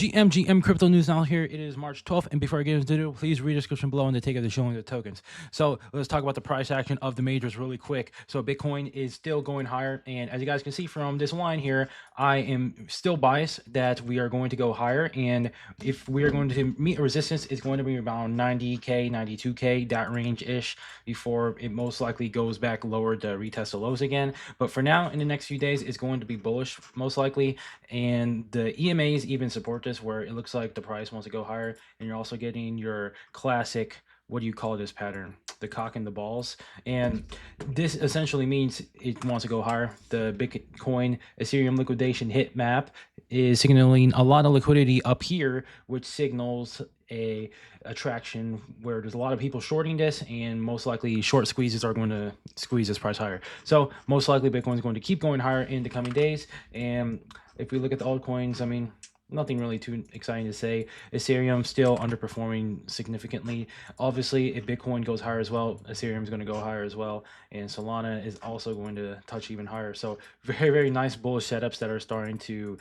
GM crypto news now here. It is March 12th, and before I get into the video, please read the description below and the take of the showing the tokens. So let's talk about the price action of the majors really quick. So Bitcoin is still going higher, and as you guys can see from this line here, I am still biased that we are going to go higher, and if we are going to meet a resistance, it's going to be around 90k, 92k, that range-ish, before it most likely goes back lower to retest the lows again. But for now, in the next few days, it's going to be bullish most likely, and the EMAs even support this, where it looks like the price wants to go higher, and you're also getting your classic, what do you call this pattern, the cock and the balls, and this essentially means it wants to go higher. The Bitcoin Ethereum liquidation hit map is signaling a lot of liquidity up here, which signals a attraction where there's a lot of people shorting this, and most likely short squeezes are going to squeeze this price higher. So most likely Bitcoin is going to keep going higher in the coming days. And if we look at the altcoins, I mean, nothing really too exciting to say. Ethereum still underperforming significantly. Obviously, if Bitcoin goes higher as well, Ethereum is going to go higher as well, and Solana is also going to touch even higher. So very nice bullish setups that are starting to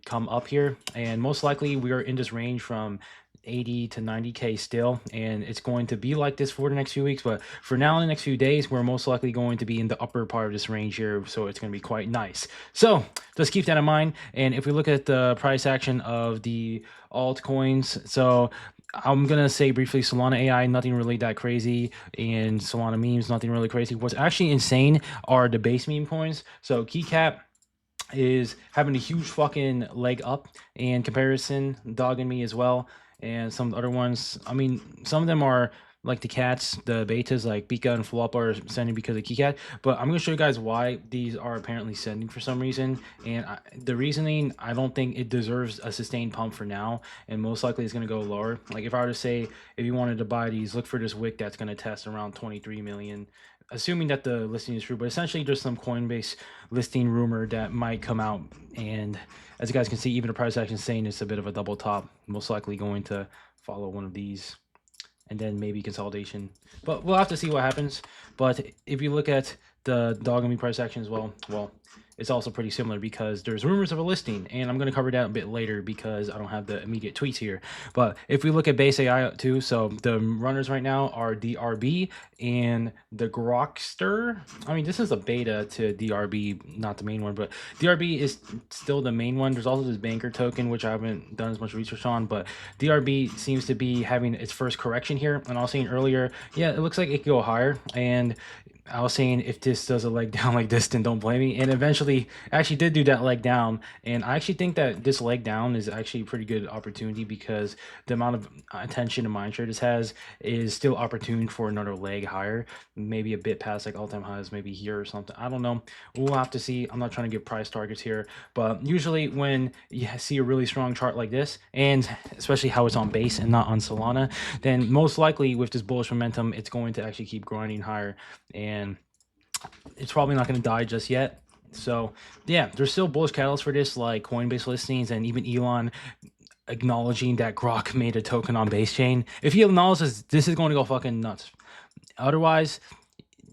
come up here, and most likely we are in this range from 80 to 90k still, and it's going to be like this for the next few weeks. But for now, in the next few days, we're most likely going to be in the upper part of this range here, so it's going to be quite nice. So just keep that in mind. And if we look at the price action of the altcoins, so I'm gonna say briefly, Solana AI, nothing really that crazy, and Solana memes, nothing really crazy. What's actually insane are the base meme coins. So Keycap is having a huge fucking leg up in comparison, dogging me as well. And some other ones, I mean, some of them are like the cats, the betas like Pika and Flop are sending because of Keycat, but I'm going to show you guys why these are apparently sending for some reason. And the reasoning, I don't think it deserves a sustained pump for now, and most likely it's going to go lower. Like if I were to say, if you wanted to buy these, look for this wick that's going to test around 23 million, assuming that the listing is true. But essentially just some Coinbase listing rumor that might come out, and as you guys can see, even the price action saying it's a bit of a double top, most likely going to follow one of these, and then maybe consolidation, but we'll have to see what happens. But if you look at the dogami price action as well, it's also pretty similar because there's rumors of a listing, and I'm going to cover that a bit later because I don't have the immediate tweets here. But if we look at base AI too, so the runners right now are DRB and the Grokster. I mean, this is a beta to DRB, not the main one, but DRB is still the main one. There's also this banker token, which I haven't done as much research on, but DRB seems to be having its first correction here. And I was saying earlier, yeah, it looks like it could go higher, and I was saying if this does a leg down like this, then don't blame me. And eventually actually did do that leg down. And I actually think that this leg down is actually a pretty good opportunity because the amount of attention and mind share this has is still opportune for another leg higher, maybe a bit past like all-time highs, maybe here or something. I don't know. We'll have to see. I'm not trying to give price targets here, but usually when you see a really strong chart like this, and especially how it's on base and not on Solana, then most likely with this bullish momentum, it's going to actually keep grinding higher, and it's probably not going to die just yet. So yeah, there's still bullish catalysts for this, like Coinbase listings, and even Elon acknowledging that Grok made a token on base chain. If he acknowledges this is going to go fucking nuts. Otherwise,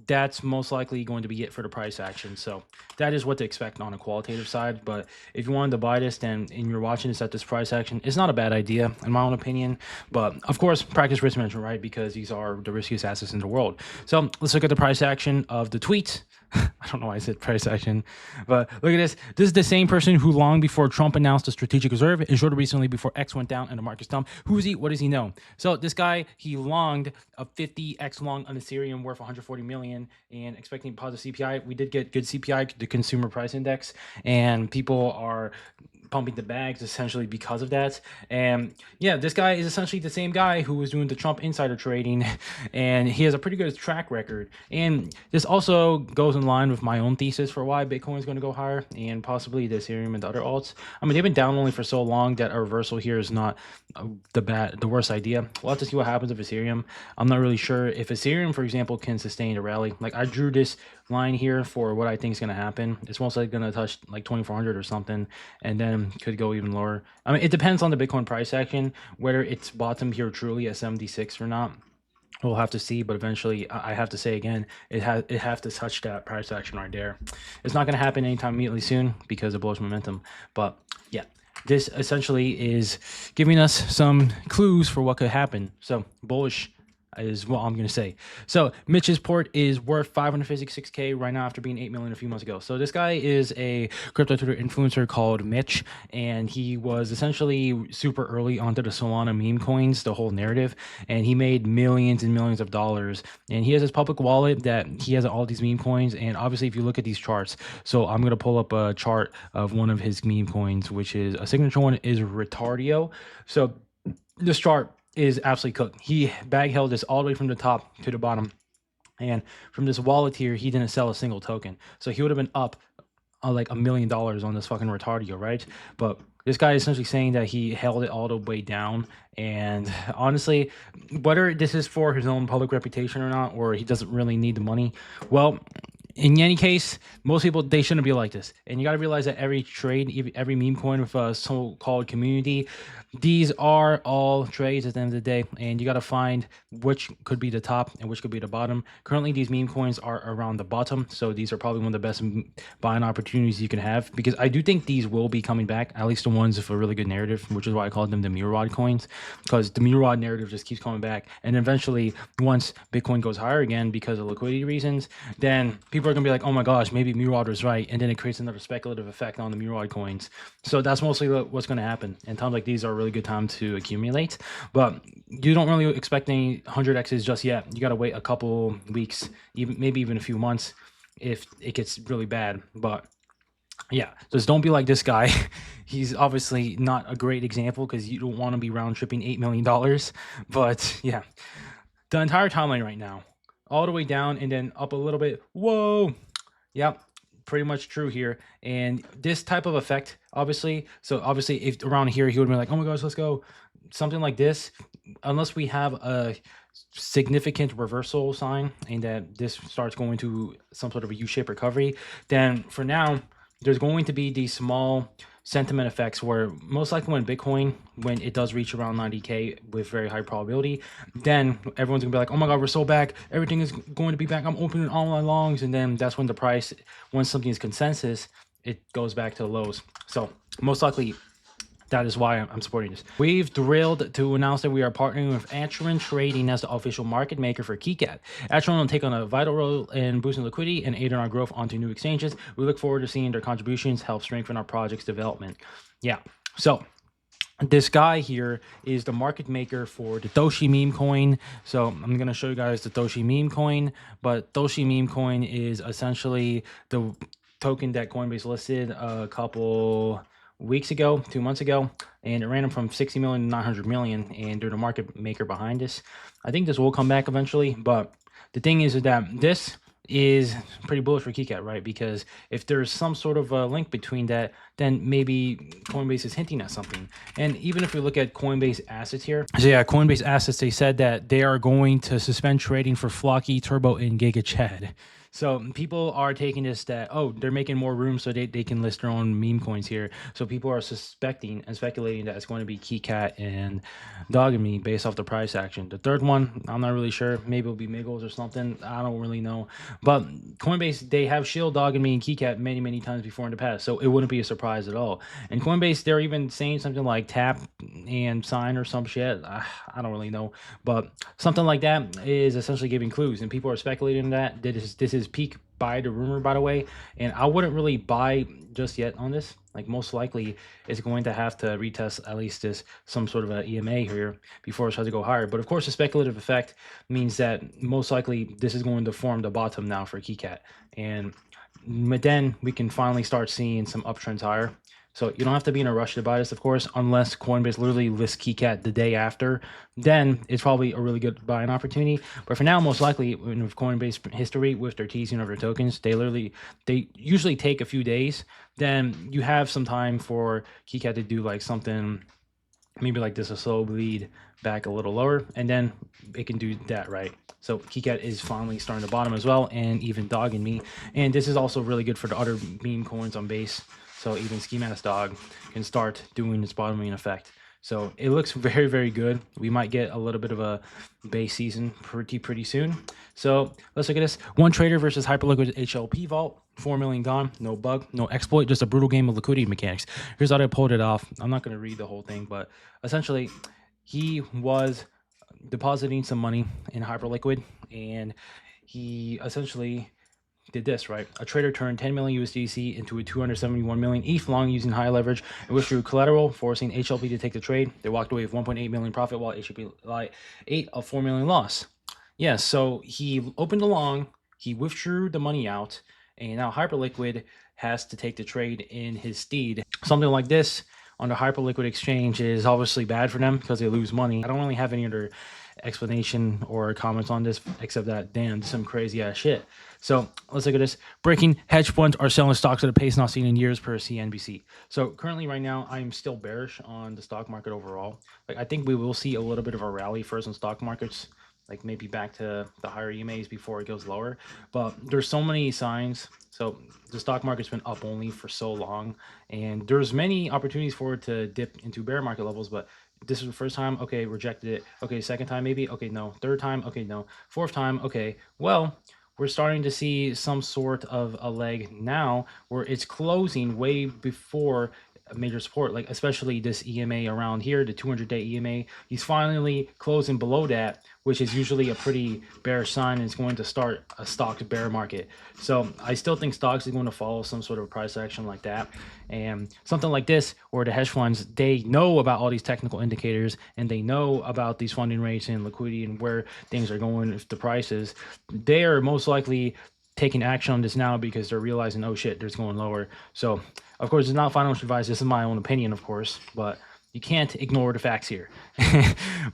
that's most likely going to be it for the price action. So that is what to expect on a qualitative side. But if you wanted to buy this, then and you're watching this at this price action, it's not a bad idea in my own opinion. But of course, practice risk management, right? Because these are the riskiest assets in the world. So let's look at the price action of the tweet. I don't know why I said price action, but look at this. This is the same person who long before Trump announced a strategic reserve and shorted recently before X went down and the market's dumb. Who is he? What does he know? So this guy, he longed a 50x long on Ethereum worth 140 million and expecting positive CPI. We did get good CPI, the consumer price index, and people are pumping the bags essentially because of that. And yeah, this guy is essentially the same guy who was doing the Trump insider trading, and he has a pretty good track record. And this also goes in line with my own thesis for why Bitcoin is going to go higher, and possibly the Ethereum and the other alts. I mean, they've been down only for so long that a reversal here is not the worst idea. We'll have to see what happens with Ethereum. I'm not really sure if Ethereum, for example, can sustain a rally. Like I drew this line here for what I think is going to happen. It's most likely going to touch like 2400 or something, and then could go even lower. I mean, it depends on the Bitcoin price action, whether it's bottomed here truly at 76 or not. We'll have to see, but eventually, I have to say again, it have to touch that price action right there. It's not going to happen anytime immediately soon because of bullish momentum. But yeah, this essentially is giving us some clues for what could happen. So bullish is what I'm going to say. So Mitch's port is worth 556K right now after being 8 million a few months ago. So this guy is a crypto Twitter influencer called Mitch, and he was essentially super early onto the Solana meme coins, the whole narrative, and he made millions and millions of dollars. And he has his public wallet that he has all these meme coins. And obviously, if you look at these charts, so I'm going to pull up a chart of one of his meme coins, which is a signature one is Retardio. So this chart is absolutely cooked. He bag held this all the way from the top to the bottom. And from this wallet here, he didn't sell a single token. So he would have been up like $1 million on this fucking Retardio, right? But this guy is essentially saying that he held it all the way down. And honestly, whether this is for his own public reputation or not, or he doesn't really need the money, well, in any case, most people, they shouldn't be like this. And you got to realize that every trade, every meme coin with a so-called community, these are all trades at the end of the day. And you got to find which could be the top and which could be the bottom. Currently, these meme coins are around the bottom. So these are probably one of the best buying opportunities you can have, because I do think these will be coming back, at least the ones with a really good narrative, which is why I call them the Murad coins, because the Murad narrative just keeps coming back. And eventually, once Bitcoin goes higher again because of liquidity reasons, then people are going to be like, oh my gosh, maybe Murad was right. And then it creates another speculative effect on the Murad coins. So that's mostly what's going to happen. And times like these are a really good time to accumulate. But you don't really expect any 100x's just yet. You got to wait a couple weeks, maybe even a few months if it gets really bad. But yeah, just don't be like this guy. He's obviously not a great example, because you don't want to be round tripping $8 million. But yeah, the entire timeline right now, all the way down and then up a little bit. Whoa. Yep. Pretty much true here. And this type of effect, obviously, so obviously if around here, he would be like, oh my gosh, let's go. Something like this, unless we have a significant reversal sign and that this starts going to some sort of a U-shaped recovery, then for now, there's going to be these small sentiment effects where most likely when Bitcoin, when it does reach around 90K with very high probability, then everyone's gonna be like, oh my God, we're so back. Everything is going to be back. I'm opening all my longs. And then that's when the price, once something is consensus, it goes back to the lows. So most likely, that is why I'm supporting this. We've thrilled to announce that we are partnering with Altcoin Trading as the official market maker for KeyCat. Altcoin will take on a vital role in boosting liquidity and aiding our growth onto new exchanges. We look forward to seeing their contributions help strengthen our project's development. Yeah, so this guy here is the market maker for the Doshi meme coin. So I'm going to show you guys the Doshi meme coin, but Doshi meme coin is essentially the token that Coinbase listed a couple weeks ago, 2 months ago, and it ran them from 60 million to 900 million, and they're the market maker behind this. I think this will come back eventually, but the thing is that this is pretty bullish for KeyCat, right? Because if there's some sort of a link between that, then maybe Coinbase is hinting at something. And even if we look at Coinbase assets here, so yeah, Coinbase assets, they said that they are going to suspend trading for Flocky, Turbo, and GigaChad. So people are taking this that, oh, they're making more room so they can list their own meme coins here. So people are suspecting and speculating that it's going to be KeyCat and Dogame based off the price action. The third one, I'm not really sure. Maybe it'll be Miggles or something. I don't really know. But Coinbase, they have shilled Dogame and KeyCat many, many times before in the past. So it wouldn't be a surprise at all. And Coinbase, they're even saying something like tap and sign or some shit. I don't really know. But something like that is essentially giving clues. And people are speculating that this is peak buy the rumor, by the way. And I wouldn't really buy just yet on this. Like, most likely it's going to have to retest at least this some sort of an EMA here before it starts to go higher. But of course, the speculative effect means that most likely this is going to form the bottom now for KeyCat, and then we can finally start seeing some uptrends higher. So you don't have to be in a rush to buy this, of course, unless Coinbase literally lists KeyCat the day after. Then it's probably a really good buying opportunity. But for now, most likely, with Coinbase history, with their teasing of their tokens, they usually take a few days. Then you have some time for KeyCat to do like something, maybe like this, a slow bleed back a little lower, and then it can do that, right? So KeyCat is finally starting to bottom as well, and even Dogame. And this is also really good for the other meme coins on base. So even Ski Mask Dog can start doing its bottoming effect. So it looks very, very good. We might get a little bit of a base season pretty soon. So let's look at this. One trader versus Hyperliquid HLP vault. 4 million gone. No bug, no exploit, just a brutal game of liquidity mechanics. Here's how I pulled it off. I'm not going to read the whole thing, but essentially he was depositing some money in Hyperliquid, and he essentially did this, right? A trader turned 10 million USDC into a 271 million ETH long using high leverage and withdrew collateral, forcing HLP to take the trade. They walked away with 1.8 million profit while HLP ate a 4 million loss. Yeah, so he opened a long, he withdrew the money out, and now Hyperliquid has to take the trade in his stead. Something like this on the Hyperliquid exchange is obviously bad for them because they lose money. I don't really have any other explanation or comments on this except that, damn, this is some crazy ass shit. So let's look at this. Breaking: hedge funds are selling stocks at a pace not seen in years per CNBC. So currently right now I'm still bearish on the stock market overall. Like, I think we will see a little bit of a rally first on stock markets, like maybe back to the higher EMAs before it goes lower. But there's so many signs. So the stock market's been up only for so long, and there's many opportunities for it to dip into bear market levels, but this is the first time, okay, rejected it. Okay, second time maybe, okay, no. Third time, okay, no. Fourth time, okay. Well, we're starting to see some sort of a leg now where it's closing way before a major support, like especially this EMA around here, the 200-day EMA. He's finally closing below that, which is usually a pretty bearish sign, and it's going to start a stock bear market. So I still think stocks is going to follow some sort of price action like that. And something like this, where the hedge funds, they know about all these technical indicators, and they know about these funding rates and liquidity and where things are going with the prices. They are most likely taking action on this now because they're realizing, oh shit, there's going lower. So of course, it's not financial advice. This is my own opinion, of course, but you can't ignore the facts here.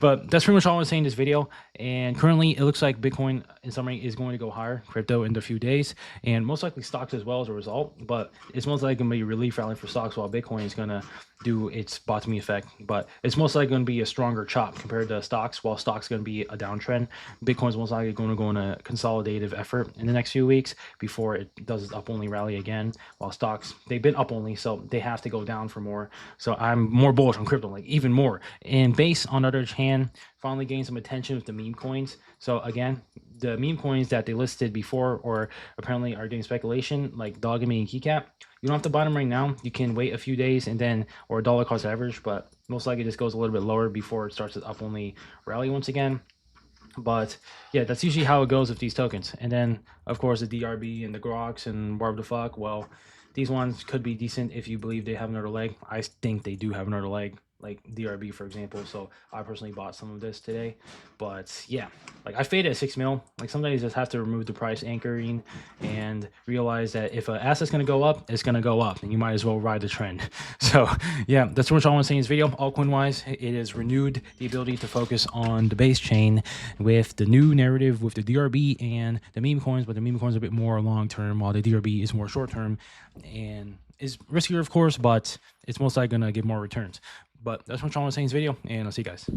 But that's pretty much all I want to say in this video. And currently, it looks like Bitcoin, in summary, is going to go higher, crypto in a few days, and most likely stocks as well as a result. But it's most likely going to be a relief rally for stocks, while Bitcoin is going to do its bottoming effect. But it's most likely going to be a stronger chop compared to stocks, while stocks going to be a downtrend. Bitcoin's most likely going to go in a consolidative effort in the next few weeks before it does its up-only rally again, while stocks, they've been up-only, so they have to go down for more. So I'm more bullish on crypto, like even more. And Base, on the other hand, finally gained some attention with the meme coins. So again, the meme coins that they listed before, or apparently are doing speculation, like Dogamy and Keycap, you don't have to buy them right now. You can wait a few days and then, or dollar cost average, but most likely this goes a little bit lower before it starts its up only rally once again. But yeah, that's usually how it goes with these tokens. And then of course the DRB and the Groks and whatever the fuck, well, these ones could be decent if you believe they have another leg. I think they do have another leg, like DRB, for example. So I personally bought some of this today. But yeah, like I faded at 6 mil. Like sometimes you just have to remove the price anchoring and realize that if an asset's going to go up, it's going to go up, and you might as well ride the trend. So yeah, that's pretty much all I want to say in this video. Altcoin wise, it has renewed the ability to focus on the base chain with the new narrative with the DRB and the meme coins, but the meme coins are a bit more long term, while the DRB is more short term and is riskier, of course, but it's most likely going to give more returns. But that's what I want to say in this video, and I'll see you guys.